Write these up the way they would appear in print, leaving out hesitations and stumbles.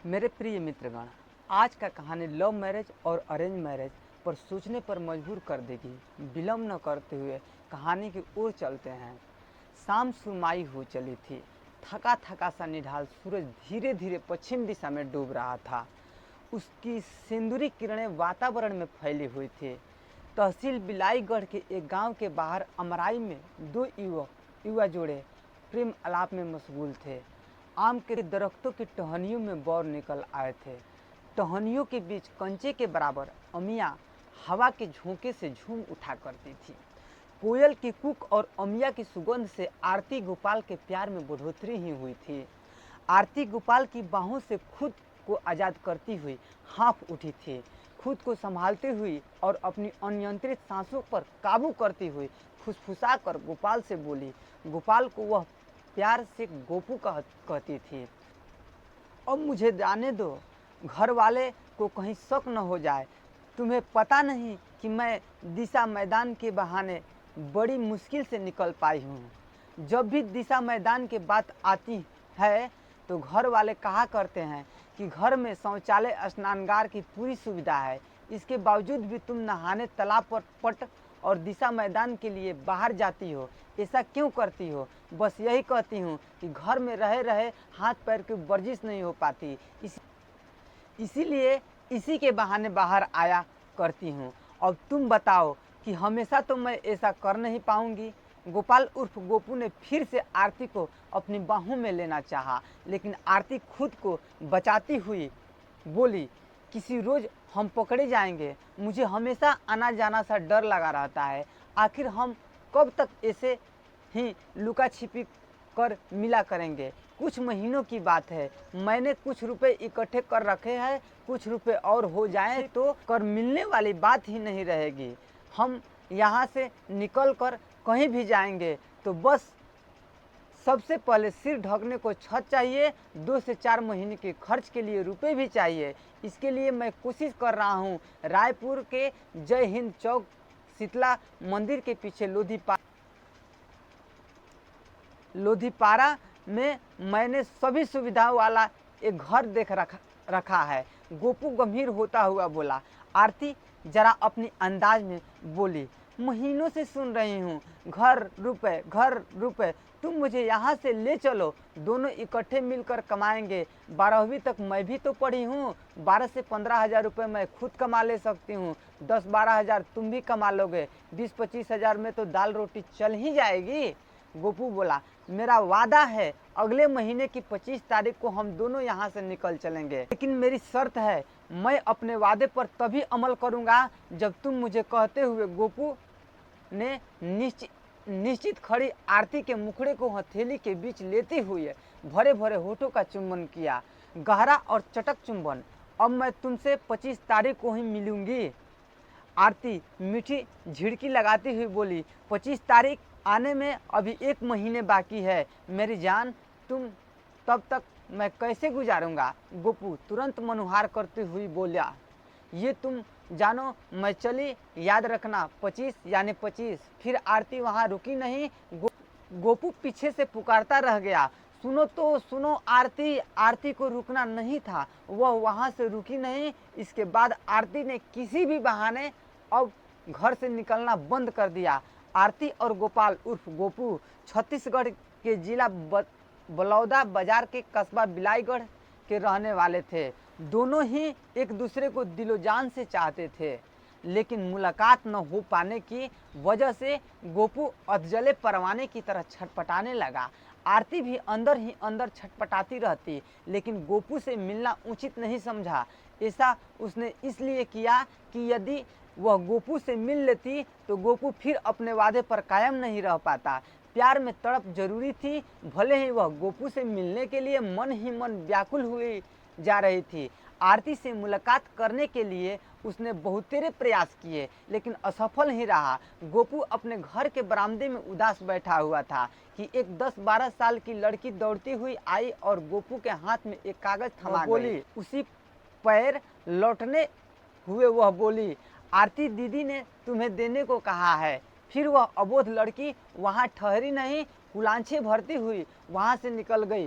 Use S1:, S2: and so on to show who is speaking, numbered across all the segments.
S1: मेरे प्रिय मित्रगण, आज का कहानी लव मैरिज और अरेंज मैरिज पर सोचने पर मजबूर कर देगी। विलम्ब न करते हुए कहानी की ओर चलते हैं। शाम सुरमाई हो चली थी। थका थका सा निढाल सूरज धीरे धीरे पश्चिम दिशा में डूब रहा था। उसकी सिंदूरी किरणें वातावरण में फैली हुई थी। तहसील बिलाईगढ़ के एक गांव के बाहर अमराई में दो युवा जोड़े प्रेम आलाप में मशगूल थे। आम के दरख्तों की टहनियों में बौर निकल आए थे। टहनियों के बीच कंचे के बराबर अमिया हवा के झोंके से झूम उठा करती थी। कोयल की कूक और अमिया की सुगंध से आरती गोपाल के प्यार में बढ़ोतरी ही हुई थी। आरती गोपाल की बाहों से खुद को आज़ाद करती हुई हाँफ उठी थी। खुद को संभालती हुई और अपनी अनियंत्रित सांसों पर काबू करती हुई फुसफुसा कर गोपाल से बोली। गोपाल को वह प्यार से गोपू कहती थी। अब मुझे जाने दो, घर वाले को कहीं शक न हो जाए। तुम्हें पता नहीं कि मैं दिशा मैदान के बहाने बड़ी मुश्किल से निकल पाई हूँ। जब भी दिशा मैदान की बात आती है तो घर वाले कहा करते हैं कि घर में शौचालय स्नानगार की पूरी सुविधा है। इसके बावजूद भी तुम नहाने तालाब पर पट और दिशा मैदान के लिए बाहर जाती हो। ऐसा क्यों करती हो? बस यही कहती हूँ कि घर में रहे रहे हाथ पैर की वर्जिश नहीं हो पाती, इसीलिए इसी के बहाने बाहर आया करती हूँ। अब तुम बताओ कि हमेशा तो मैं ऐसा कर नहीं पाऊँगी। गोपाल उर्फ गोपू ने फिर से आरती को अपनी बाहों में लेना चाहा, लेकिन आरती खुद को बचाती हुई बोली, किसी रोज़ हम पकड़े जाएंगे। मुझे हमेशा आना जाना सा डर लगा रहता है। आखिर हम कब तक ऐसे ही लुका छिपी कर मिला करेंगे? कुछ महीनों की बात है। मैंने कुछ रुपए इकट्ठे कर रखे हैं। कुछ रुपए और हो जाएं तो कर मिलने वाली बात ही नहीं रहेगी। हम यहाँ से निकल कर कहीं भी जाएंगे तो बस सबसे पहले सिर ढकने को छत चाहिए। 2 से 4 महीने के खर्च के लिए रुपए भी चाहिए। इसके लिए मैं कोशिश कर रहा हूँ। रायपुर के जय हिंद चौक शीतला मंदिर के पीछे लोधीपारा में मैंने सभी सुविधाओं वाला एक घर देख रखा है। गोपू गंभीर होता हुआ बोला। आरती जरा अपनी अंदाज में बोली, महीनों से सुन रही हूँ, घर रुपए। तुम मुझे यहाँ से ले चलो, दोनों इकट्ठे मिलकर कमाएंगे। 12वीं तक मैं भी तो पढ़ी हूँ। 12 से 15 हज़ार रुपये मैं खुद कमा ले सकती हूँ। 10-12 हज़ार तुम भी कमा लोगे। 20-25 हज़ार में तो दाल रोटी चल ही जाएगी। गोपू बोला, मेरा वादा है अगले महीने की 25 तारीख को हम दोनों यहाँ से निकल चलेंगे, लेकिन मेरी शर्त है, मैं अपने वादे पर तभी अमल करूँगा जब तुम मुझे कहते हुए गोपू ने निश्चित खड़ी आरती के मुखड़े को हथेली के बीच लेते हुए भरे भरे होठों का चुंबन किया, गहरा और चटक चुंबन। अब मैं तुमसे 25 तारीख को ही मिलूंगी। आरती मीठी झिड़की लगाती हुई बोली, 25 तारीख आने में अभी 1 महीने बाकी है मेरी जान। तुम तब तक मैं कैसे गुजारूंगा? गोपू तुरंत मनुहार करते हुई बोला, ये तुम जानो मैं चली, याद रखना 25 यानी 25। फिर आरती वहाँ रुकी नहीं। गोपू पीछे से पुकारता रह गया, सुनो तो सुनो आरती। आरती को रुकना नहीं था, वह वहाँ से रुकी नहीं। इसके बाद आरती ने किसी भी बहाने अब घर से निकलना बंद कर दिया। आरती और गोपाल उर्फ गोपू छत्तीसगढ़ के जिला बलौदा बाजार के कस्बा बिलाईगढ़ के रहने वाले थे। दोनों ही एक दूसरे को दिलो जान से चाहते थे, लेकिन मुलाकात न हो पाने की वजह से गोपू अधजले परवाने की तरह छटपटाने लगा। आरती भी अंदर ही अंदर छटपटाती रहती, लेकिन गोपू से मिलना उचित नहीं समझा। ऐसा उसने इसलिए किया कि यदि वह गोपू से मिल लेती तो गोपू फिर अपने वादे पर कायम नहीं रह पाता। प्यार में तड़प जरूरी थी। भले ही वह गोपू से मिलने के लिए मन ही मन व्याकुल हुई जा रही थी। आरती से मुलाकात करने के लिए उसने बहुतेरे प्रयास किए, लेकिन असफल ही रहा। गोपू अपने घर के बरामदे में उदास बैठा हुआ था कि एक 10-12 साल की लड़की दौड़ती हुई आई और गोपू के हाथ में एक कागज थमा बोली। उसी पैर लौटने हुए वह बोली, आरती दीदी ने तुम्हें देने को कहा है। फिर वह अबोध लड़की वहाँ ठहरी नहीं, कुलांछे भरती हुई वहाँ से निकल गई।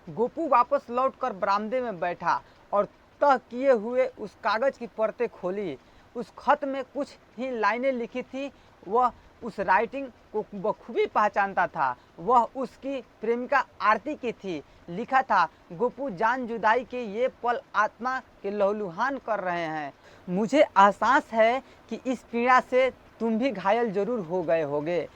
S1: गोपू वापस लौटकर बरामदे में बैठा और तह किए हुए उस कागज की परतें खोली। उस खत में कुछ ही लाइनें लिखी थी। वह उस राइटिंग को बखूबी पहचानता था। वह उसकी प्रेमिका आरती की थी। लिखा था, गोपू जान जुदाई के ये पल आत्मा के लहूलुहान कर रहे हैं। मुझे एहसास है कि इस पीड़ा से तुम भी घायल जरूर हो गए होगे।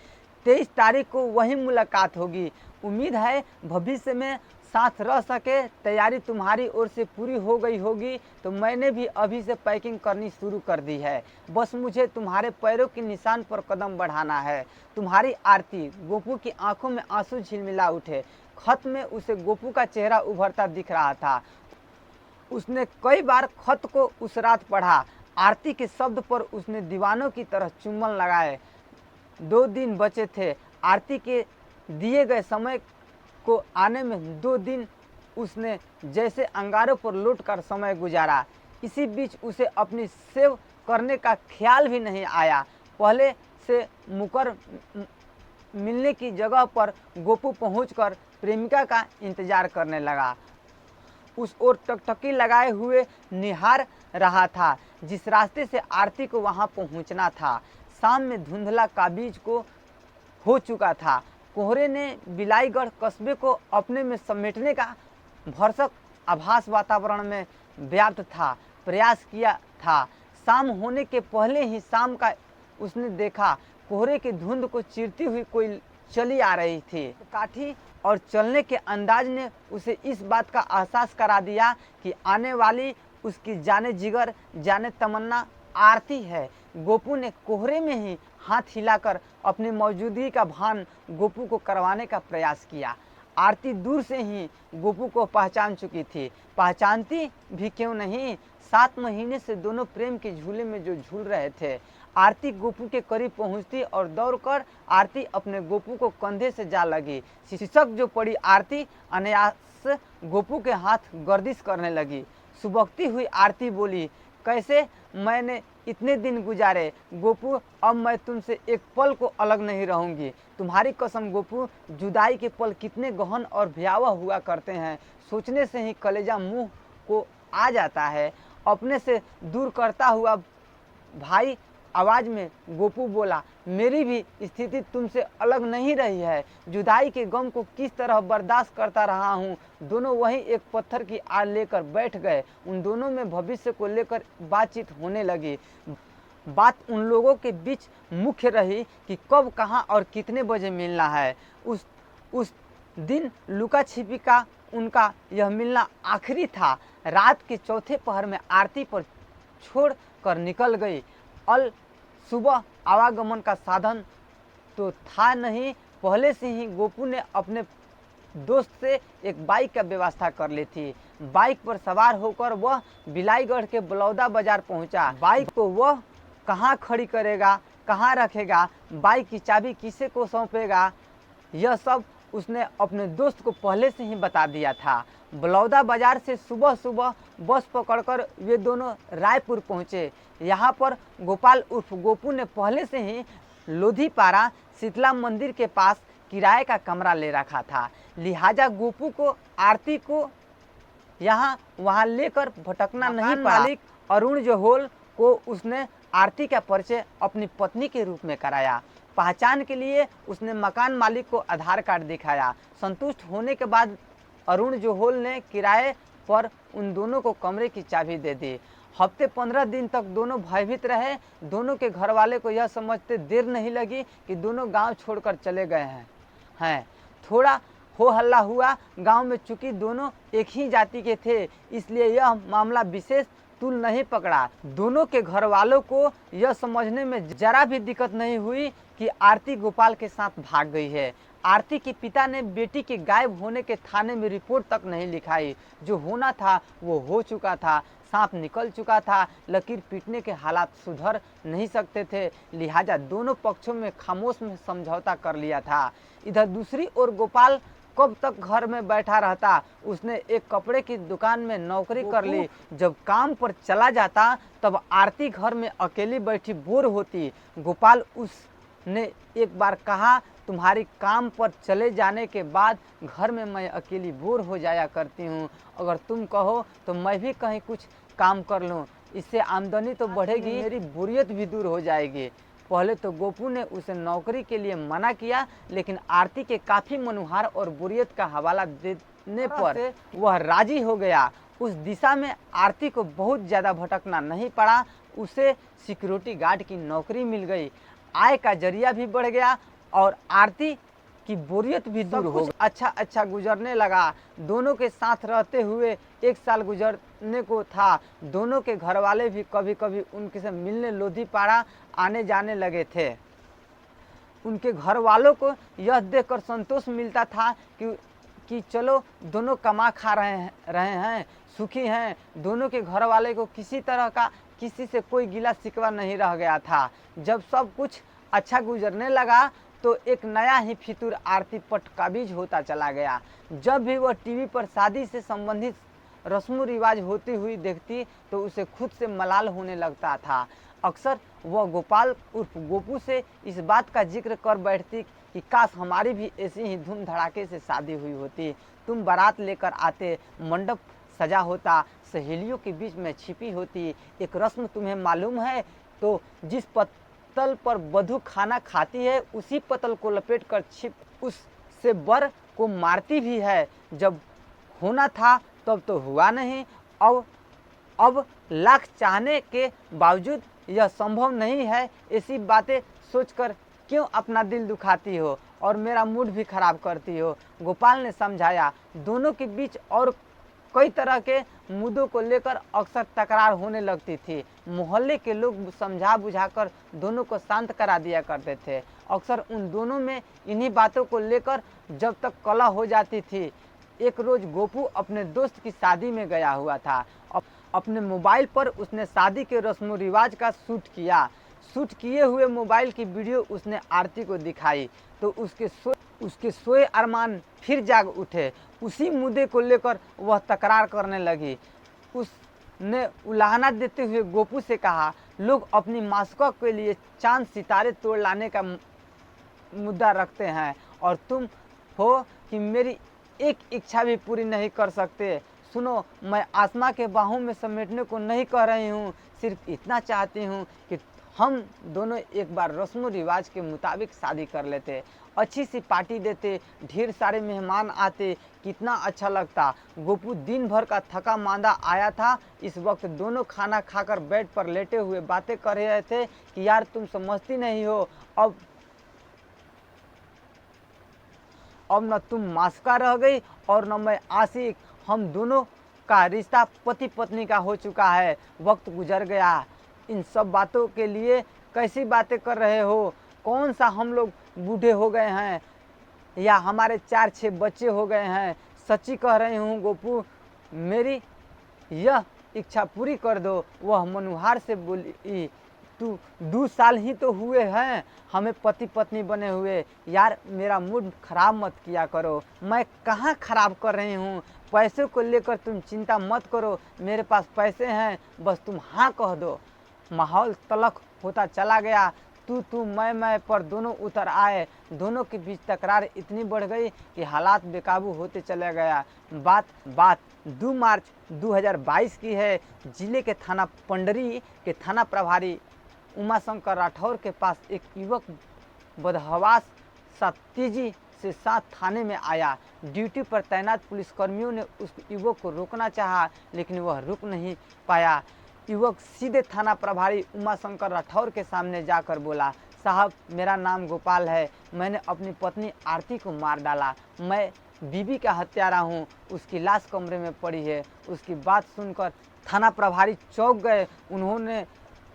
S1: 23 तारीख को वही मुलाकात होगी। उम्मीद है भविष्य में साथ रह सके। तैयारी तुम्हारी ओर से पूरी हो गई होगी तो मैंने भी अभी से पैकिंग करनी शुरू कर दी है। बस मुझे तुम्हारे पैरों के निशान पर कदम बढ़ाना है। तुम्हारी आरती। गोपू की आंखों में आंसू झिलमिला उठे। खत में उसे गोपू का चेहरा उभरता दिख रहा था। उसने कई बार खत को उस रात पढ़ा। आरती के शब्द पर उसने दीवानों की तरह चुम्बन लगाए। 2 दिन बचे थे। आरती के दिए गए समय को आने में 2 दिन उसने जैसे अंगारों पर लौटकर समय गुजारा। इसी बीच उसे अपनी सेव करने का ख्याल भी नहीं आया। पहले से मुकर मिलने की जगह पर गोपू पहुंचकर प्रेमिका का इंतजार करने लगा। उस ओर टकटकी लगाए हुए निहार रहा था जिस रास्ते से आरती को वहां पहुंचना था। शाम में धुंधला काबीज को हो चुका था। कोहरे ने बिलाईगढ़ कस्बे को अपने में समेटने का भरसक आभास वातावरण में व्याप्त था। प्रयास किया था। शाम होने के पहले ही शाम का उसने देखा। कोहरे की धुंध को चीरती हुई कोई चली आ रही थी। काठी और चलने के अंदाज ने उसे इस बात का एहसास करा दिया कि आने वाली उसकी जाने जिगर जाने तमन्ना आरती है। गोपू ने कोहरे में ही हाथ हिलाकर अपनी मौजूदगी का भान गोपू को करवाने का प्रयास किया। आरती दूर से ही गोपू को पहचान चुकी थी। पहचानती भी क्यों नहीं, 7 महीने से दोनों प्रेम के झूले में जो झूल रहे थे। आरती गोपू के करीब पहुंचती और दौड़कर आरती अपने गोपू को कंधे से जा लगी। शीशक जो पड़ी आरती अनायास गोपू के हाथ गर्दिश करने लगी। सुबकती हुई आरती बोली, कैसे मैंने इतने दिन गुजारे गोपू, अब मैं तुमसे एक पल को अलग नहीं रहूंगी। तुम्हारी कसम गोपू, जुदाई के पल कितने गहन और भयावह हुआ करते हैं। सोचने से ही कलेजा मुंह को आ जाता है। अपने से दूर करता हुआ भाई आवाज में गोपू बोला, मेरी भी स्थिति तुमसे अलग नहीं रही है। जुदाई के गम को किस तरह बर्दाश्त करता रहा हूँ। दोनों वहीं एक पत्थर की आड़ लेकर बैठ गए। उन दोनों में भविष्य को लेकर बातचीत होने लगी। बात उन लोगों के बीच मुख्य रही कि कब, कहाँ और कितने बजे मिलना है। उस दिन लुका छिपी का उनका यह मिलना आखिरी था। रात के चौथे पहर में आरती पर छोड़ कर निकल गई। अल सुबह आवागमन का साधन तो था नहीं। पहले से ही गोपू ने अपने दोस्त से एक बाइक का व्यवस्था कर ली थी। बाइक पर सवार होकर वह बिलाईगढ़ के बलौदा बाजार पहुंचा। बाइक को वह कहाँ खड़ी करेगा, कहाँ रखेगा, बाइक की चाबी किसे को सौंपेगा, यह सब उसने अपने दोस्त को पहले से ही बता दिया था। बलौदा बाजार से सुबह सुबह बस पकड़कर वे दोनों रायपुर पहुंचे। यहाँ पर गोपाल उर्फ गोपू ने पहले से ही लोधीपारा शीतला मंदिर के पास किराए का कमरा ले रखा था। लिहाजा गोपू को आरती को यहाँ वहाँ लेकर भटकना नहीं पड़ा। मालिक अरुण जोहल को उसने आरती का परिचय अपनी पत्नी के रूप में कराया। पहचान के लिए उसने मकान मालिक को आधार कार्ड दिखाया। संतुष्ट होने के बाद अरुण जोहल ने किराए पर उन दोनों को कमरे की चाबी दे दी। हफ्ते 15 दिन तक दोनों भयभीत रहे। दोनों के घर वाले को यह समझते देर नहीं लगी कि दोनों गांव छोड़कर चले गए हैं। थोड़ा हो हल्ला हुआ गांव में। चूंकि दोनों एक ही जाति के थे इसलिए यह मामला विशेष तूल नहीं पकड़ा। दोनों के घर वालों को यह समझने में जरा भी दिक्कत नहीं हुई कि आरती गोपाल के साथ भाग गई है। आरती के पिता ने बेटी के गायब होने के थाने में रिपोर्ट तक नहीं लिखाई। जो होना था वो हो चुका था। सांप निकल चुका था। लकीर पीटने के हालात सुधर नहीं सकते थे। लिहाजा दोनों पक्षों में खामोश में समझौता कर लिया था। इधर दूसरी ओर गोपाल कब तक घर में बैठा रहता। उसने एक कपड़े की दुकान में नौकरी कर ली। जब काम पर चला जाता तब आरती घर में अकेली बैठी बोर होती। गोपाल ने एक बार कहा, तुम्हारी काम पर चले जाने के बाद घर में मैं अकेली बोर हो जाया करती हूँ, अगर तुम कहो तो मैं भी कहीं कुछ काम कर लूँ, इससे आमदनी तो बढ़ेगी, मेरी बोरियत भी दूर हो जाएगी। पहले तो गोपू ने उसे नौकरी के लिए मना किया, लेकिन आरती के काफ़ी मनुहार और बोरियत का हवाला देने पर वह राजी हो गया। उस दिशा में आरती को बहुत ज़्यादा भटकना नहीं पड़ा, उसे सिक्योरिटी गार्ड की नौकरी मिल गई, आय का जरिया भी बढ़ गया और आरती की बोरियत भी दूर हो गई। अच्छा गुजरने लगा। दोनों के साथ रहते हुए 1 साल गुजरने को था। दोनों के घर वाले भी कभी कभी उनके से मिलने लोधीपाड़ा आने जाने लगे थे। उनके घर वालों को यह देखकर संतोष मिलता था कि चलो दोनों कमा खा रहे हैं, सुखी हैं। दोनों के घर वाले को किसी तरह का किसी से कोई गिला शिकवा नहीं रह गया था। जब सब कुछ अच्छा गुजरने लगा तो एक नया ही फितूर आरती पटकाबीज होता चला गया। जब भी वह टीवी पर शादी से संबंधित रस्म रिवाज होती हुई देखती तो उसे खुद से मलाल होने लगता था। अक्सर वह गोपाल उर्फ गोपू से इस बात का जिक्र कर बैठती कि काश हमारी भी ऐसी ही धूम धड़ाके से शादी हुई होती, तुम बारात लेकर आते, मंडप सजा होता, सहेलियों के बीच में छिपी होती। एक रस्म तुम्हें मालूम है तो जिस पत्तल पर वधू खाना खाती है उसी पत्तल को लपेट कर छिप उससे बर को मारती भी है। जब होना था तब तो हुआ नहीं, अब लाख चाहने के बावजूद यह संभव नहीं है। ऐसी बातें सोचकर क्यों अपना दिल दुखाती हो और मेरा मूड भी खराब करती हो। गोपाल ने समझाया। दोनों के बीच और कई तरह के मुद्दों को लेकर अक्सर तकरार होने लगती थी। मोहल्ले के लोग समझा बुझाकर दोनों को शांत करा दिया करते थे। अक्सर उन दोनों में इन्हीं बातों को लेकर जब तक कलह हो जाती थी। एक रोज गोपू अपने दोस्त की शादी में गया हुआ था। अपने मोबाइल पर उसने शादी के रस्म रिवाज का शूट किया। शूट किए हुए मोबाइल की वीडियो उसने आरती को दिखाई तो उसके सोए अरमान फिर जाग उठे। उसी मुद्दे को लेकर वह तकरार करने लगी। उसने उलाहना देते हुए गोपू से कहा, लोग अपनी मासूका के लिए चांद सितारे तोड़ लाने का मुद्दा रखते हैं और तुम हो कि मेरी एक इच्छा भी पूरी नहीं कर सकते। सुनो, मैं आसमां के बाहों में समेटने को नहीं कह रही हूँ, सिर्फ इतना चाहती हूँ कि हम दोनों एक बार रस्म रिवाज के मुताबिक शादी कर लेते, अच्छी सी पार्टी देते, ढेर सारे मेहमान आते, कितना अच्छा लगता। गोपू दिन भर का थका मांदा आया था। इस वक्त दोनों खाना खाकर बेड पर लेटे हुए बातें कर रहे थे कि यार तुम समझती नहीं हो, अब न तुम मासूका रह गई और न मैं आशिक। हम दोनों का रिश्ता पति पत्नी का हो चुका है। वक्त गुजर गया। इन सब बातों के लिए कैसी बातें कर रहे हो? कौन सा हम लोग बूढ़े हो गए हैं या हमारे 4-6 बच्चे हो गए हैं? सच्ची कह रही हूँ गोपू, मेरी यह इच्छा पूरी कर दो। वह मनुहार से बोली, तू 2 साल ही तो हुए हैं हमें पति पत्नी बने हुए, यार मेरा मूड खराब मत किया करो। मैं कहाँ खराब कर रही हूँ? पैसे को लेकर तुम चिंता मत करो, मेरे पास पैसे हैं, बस तुम हाँ कह दो। माहौल तलख होता चला गया। तू मैं पर दोनों उतर आए। दोनों के बीच तकरार इतनी बढ़ गई कि हालात बेकाबू होते चला गया। बात 2 मार्च 2022 की है। जिले के थाना पंडरी के थाना प्रभारी उमाशंकर राठौर के पास एक युवक बदहवास सा तेजी से साथ थाने में आया। ड्यूटी पर तैनात पुलिसकर्मियों ने उस युवक को रोकना चाहा, लेकिन वह रुक नहीं पाया। युवक सीधे थाना प्रभारी उमाशंकर राठौर के सामने जाकर बोला, साहब मेरा नाम गोपाल है, मैंने अपनी पत्नी आरती को मार डाला। मैं बीबी का हत्यारा हूँ, उसकी लाश कमरे में पड़ी है। उसकी बात सुनकर थाना प्रभारी चौंक गए। उन्होंने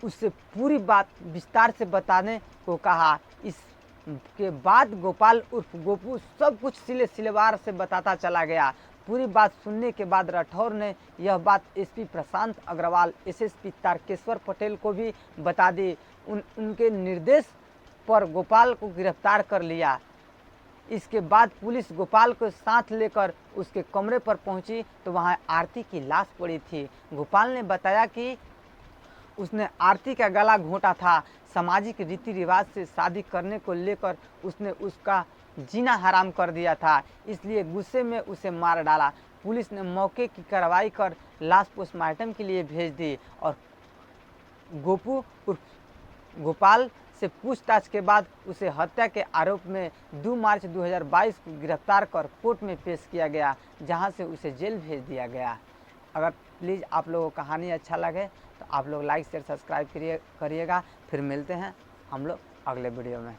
S1: उससे पूरी बात विस्तार से बताने को कहा। इसके बाद गोपाल उर्फ गोपू सब कुछ सिलेवार से बताता चला गया। पूरी बात सुनने के बाद राठौर ने यह बात एसपी प्रशांत अग्रवाल, एसएसपी तारकेश्वर पटेल को भी बता दी। उनके निर्देश पर गोपाल को गिरफ्तार कर लिया। इसके बाद पुलिस गोपाल को साथ लेकर उसके कमरे पर पहुंची तो वहां आरती की लाश पड़ी थी। गोपाल ने बताया कि उसने आरती का गला घोंटा था। सामाजिक रीति रिवाज से शादी करने को लेकर उसने उसका जीना हराम कर दिया था, इसलिए गुस्से में उसे मार डाला। पुलिस ने मौके की कार्रवाई कर लाश पोस्टमार्टम के लिए भेज दी और गोपू उर्फ गोपाल से पूछताछ के बाद उसे हत्या के आरोप में 2 मार्च 2022 को गिरफ्तार कर कोर्ट में पेश किया गया, जहां से उसे जेल भेज दिया गया। अगर प्लीज़ आप लोगों को कहानी अच्छा लगे तो आप लोग लाइक शेयर सब्सक्राइब करिएगा। फिर मिलते हैं हम लोग अगले वीडियो में।